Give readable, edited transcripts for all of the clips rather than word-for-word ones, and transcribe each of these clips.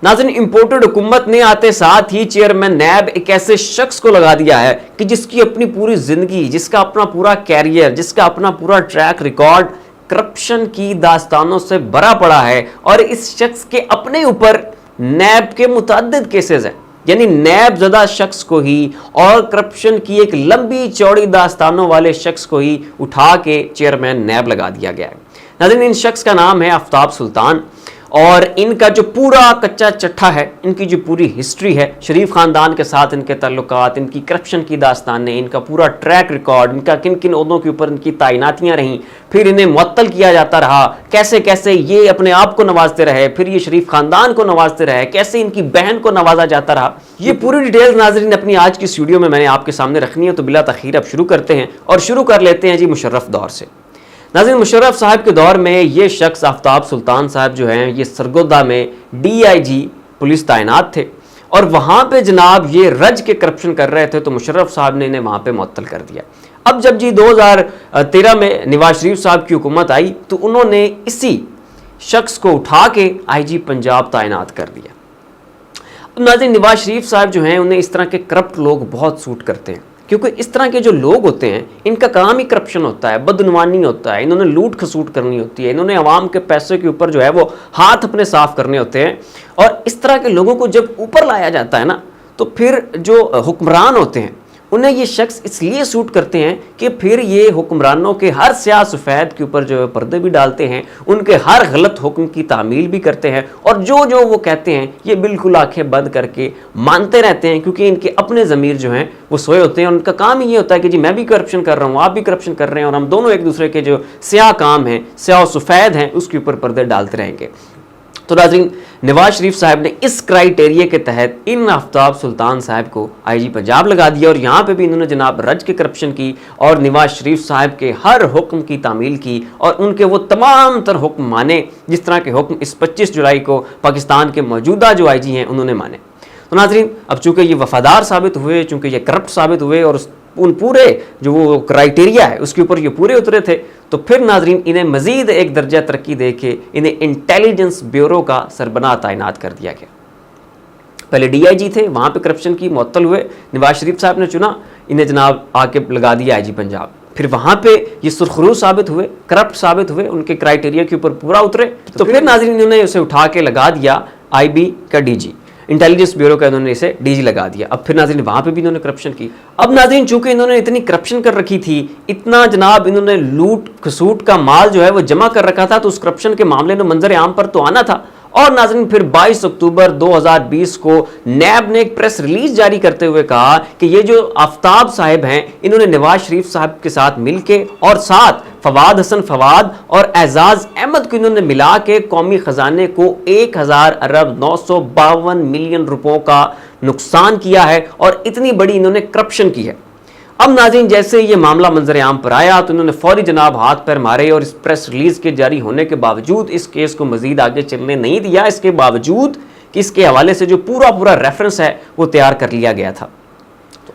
नाज़रीन, इंपोर्टेड हुकूमत ने आते साथ ही चेयरमैन नैब एक ऐसे शख्स को लगा दिया है कि जिसकी अपनी पूरी जिंदगी, जिसका अपना पूरा कैरियर, जिसका अपना पूरा ट्रैक रिकॉर्ड करप्शन की दास्तानों से भरा पड़ा है। और इस शख्स के अपने ऊपर नैब के मुतअद्दिद केसेस हैं, यानी नैब ज़दा शख्स को ही और करप्शन की एक लंबी चौड़ी दास्तानों वाले शख्स को ही उठा के चेयरमैन नैब लगा दिया गया है। नाज़रीन, इन शख्स का नाम है आफ्ताब सुल्तान और इनका जो पूरा कच्चा चट्ठा है, इनकी जो पूरी हिस्ट्री है, शरीफ ख़ानदान के साथ इनके ताल्लुकात, इनकी करप्शन की दास्तानें, इनका पूरा ट्रैक रिकॉर्ड, इनका किन किन ओहदों के ऊपर इनकी तैनातियाँ रहीं, फिर इन्हें मुअत्तल किया जाता रहा, कैसे कैसे ये अपने आप को नवाजते रहे, फिर ये शरीफ ख़ानदान को नवाजते रहे, कैसे इनकी बहन को नवाजा जाता रहा, ये पूरी डिटेल्स नाज़रीन अपनी आज की इस वीडियो में मैंने आपके सामने रखनी है। तो बिला तख़ीर अब शुरू करते हैं और शुरू कर लेते हैं जी मुशर्रफ दौर से। नाज़रीन, मुशर्रफ साहब के दौर में ये शख्स आफ्ताब सुल्तान साहब जो हैं, ये सरगोदा में DIG पुलिस तैनात थे और वहाँ पे जनाब ये रज के करप्शन कर रहे थे, तो मुशर्रफ साहब ने इन्हें वहाँ पे मुअत्तल कर दिया। अब जब जी 2013 में नवाज शरीफ साहब की हुकूमत आई तो उन्होंने इसी शख्स को उठा के IG पंजाब तैनात कर दिया। अब नाज़रीन, नवाज शरीफ साहब जो हैं उन्हें इस तरह के करप्ट लोग बहुत सूट करते हैं, क्योंकि इस तरह के जो लोग होते हैं इनका काम ही करप्शन होता है, बदनुमानी होता है, इन्होंने लूट खसूट करनी होती है, इन्होंने अवाम के पैसे के ऊपर जो है वो हाथ अपने साफ करने होते हैं। और इस तरह के लोगों को जब ऊपर लाया जाता है ना, तो फिर जो हुक्मरान होते हैं उन्हें ये शख्स इसलिए सूट करते हैं कि फिर ये हुक्मरानों के हर स्याह सफ़ेद के ऊपर जो पर्दे भी डालते हैं, उनके हर गलत हुक्म की तामील भी करते हैं और जो जो वो कहते हैं ये बिल्कुल आंखें बंद करके मानते रहते हैं, क्योंकि इनके अपने ज़मीर जो हैं वो सोए होते हैं। और उनका काम ही ये होता है कि जी मैं भी करप्शन कर रहा हूँ, आप भी करप्शन कर रहे हैं और हम दोनों एक दूसरे के जो स्याह काम हैं, स्याह सफ़ेद हैं, उसके ऊपर पर्दे डालते रहेंगे। तो नाज़रीन, नवाज शरीफ साहब ने इस क्राइटेरिया के तहत इन आफ्ताब सुल्तान साहब को IG पंजाब लगा दिया और यहाँ पे भी इन्होंने जनाब रज के करप्शन की और नवाज शरीफ साहब के हर हुक्म की तामील की और उनके वो तमाम तर हुक्म माने जिस तरह के हुक्म इस 25 जुलाई को पाकिस्तान के मौजूदा जो IG हैं उन्होंने माने। तो नाज़रीन, अब चूँकि ये वफादार साबित हुए, चूँकि ये करप्ट साबित हुए और उन पूरे जो वो क्राइटेरिया है उसके ऊपर ये पूरे उतरे थे, तो फिर नाज़रीन इन्हें मज़ीद एक दर्जा तरक्की दे के इन्हें इंटेलिजेंस ब्यूरो का सरबराह तैनात कर दिया गया। पहले DIG थे, वहाँ पे करप्शन की मुअत्तल हुए, नवाज शरीफ साहब ने चुना, इन्हें जनाब आके लगा दिया IG पंजाब। फिर वहाँ पे ये सुरखरू साबित हुए, करप्ट साबित हुए, उनके क्राइटेरिया के ऊपर पूरा उतरे, तो फिर नाज़रीन इन्होंने उसे उठा के लगा दिया IB का DG, इंटेलिजेंस ब्यूरो का इन्होंने इसे DG लगा दिया। अब फिर नाज़रीन वहाँ पे भी इन्होंने करप्शन की। अब नाज़रीन चूँकि इन्होंने इतनी करप्शन कर रखी थी, इतना जनाब इन्होंने लूट खसूट का माल जो है वो जमा कर रखा था, तो उस करप्शन के मामले में मंजर आम पर तो आना था। और नाज़रीन फिर 22 अक्टूबर 2020 को नैब ने एक प्रेस रिलीज जारी करते हुए कहा कि ये जो आफ्ताब साहब हैं इन्होंंने नवाज शरीफ साहब के साथ मिलके और साथ फवाद हसन फवाद और एजाज अहमद को इन्होंने मिला के कौमी खजाने को 1000 अरब 952 मिलियन रुपयों का नुकसान किया है और इतनी बड़ी इन्होंने करप्शन की है। अब नाज़रीन जैसे ये मामला मंजर आम पर आया तो इन्होंने फौरी जनाब हाथ पैर मारे और इस प्रेस रिलीज के जारी होने के बावजूद इस केस को मजीद आगे चलने नहीं दिया, इसके बावजूद कि इसके हवाले से जो पूरा रेफरेंस है वो तैयार कर लिया गया था।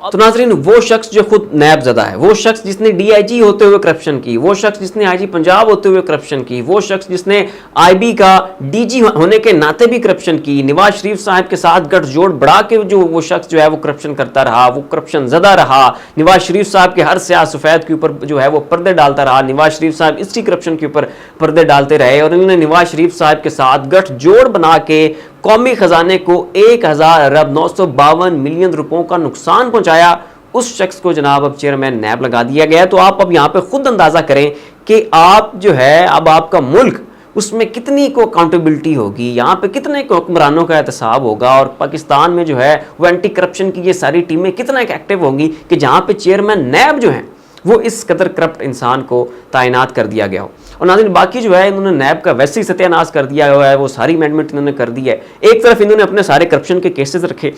तो नाज़रीन वो शख्स जो खुद नैब ज़दा है, वो शख्स जिसने DIG होते हुए करप्शन की, वो शख्स जिसने IG पंजाब होते हुए करप्शन की, वो शख्स जिसने IB का DG होने के नाते भी करप्शन की, नवाज शरीफ साहब के साथ गठजोड़ बढ़ा के जो वो शख्स जो है वो करप्शन करता रहा, वो करप्शन ज़दा रहा, नवाज शरीफ साहब के हर स्याह सफ़ेद के ऊपर जो है वो पर्दे डालता रहा, नवाज शरीफ साहब इसी करप्शन के ऊपर पर्दे डालते रहे और इन्होंने नवाज शरीफ साहब के साथ गठजोड़ बना के कौमी खजाने को 1000 अरब 952 मिलियन रुपयों का नुकसान पहुंचाया। उस शख्स को जनाब अब चेयरमैन नैब लगा दिया गया। तो आप अब यहाँ पे खुद अंदाज़ा करें कि आप जो है अब आपका मुल्क उसमें कितनी को अकाउंटेबिलिटी होगी, यहाँ पे कितने को हुक्मरानों का एहतसाब होगा और पाकिस्तान में जो है वो एंटी करप्शन की ये सारी टीमें कितना एक्टिव होंगी कि जहाँ पे चेयरमैन नैब जो हैं वो इस कदर करप्ट इंसान को तैनात कर दिया गया हो। और नाज़रीन बाकी जो है इन्होंने नैब का वैसे ही सत्यानाश कर दिया हुआ है, वो सारी अमेंडमेंट इन्होंने कर दी है। एक तरफ इन्होंने अपने सारे करप्शन के केसेस रखे,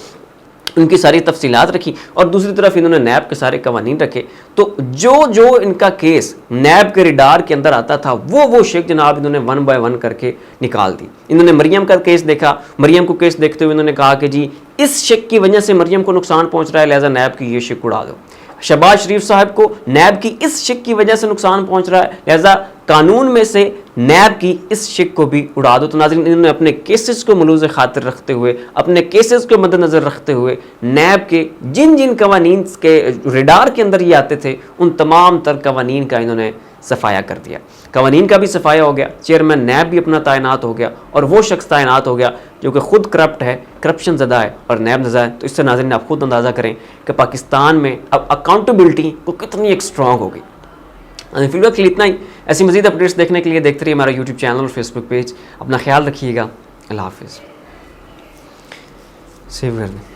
उनकी सारी तफसीलात रखी और दूसरी तरफ इन्होंने नैब के सारे कवानीन रखे। तो जो जो इनका केस नैब के रिडार के अंदर आता था वो शेख जनाब इन्होंने 1 बाय 1 करके निकाल दी। इन्होंने मरियम का केस देखा, मरियम को केस देखते हुए इन्होंने कहा कि जी इस शेख की वजह से मरियम को नुकसान पहुंच रहा है, लिहाजा नैब की ये शेख उड़ा दो। शहबाज शरीफ साहब को नैब की इस शिक की वजह से नुकसान पहुंच रहा है, लिहाजा قانون میں سے نیب کی اس شک کو بھی اڑا دو. تو ناظرین انہوں نے اپنے کیسز کو ملوز خاطر رکھتے ہوئے, اپنے کیسز کو مد نظر رکھتے ہوئے نیب کے جن جن قوانین کے ریڈار کے اندر یہ آتے تھے ان تمام تر قوانین کا انہوں نے صفایا کر دیا. قوانین کا بھی صفایا ہو گیا, چیئرمین نیب بھی اپنا تعینات ہو گیا, اور وہ شخص تعینات ہو گیا جو کہ خود کرپٹ ہے, کرپشن زدہ ہے, اور نیب نزا ہے. تو اس سے ناظرین آپ خود اندازہ کریں کہ پاکستان میں اب اکاؤنٹیبلٹی کو کتنی ایک اسٹرانگ ہوگی. فی الوقت کے لیے اتنا ہی. ایسی مزید اپڈیٹس دیکھنے کے لیے دیکھتے رہیے ہمارا یوٹیوب چینل اور فیس بک پیج. اپنا خیال رکھیے گا. اللہ حافظ. سیو کر دیں.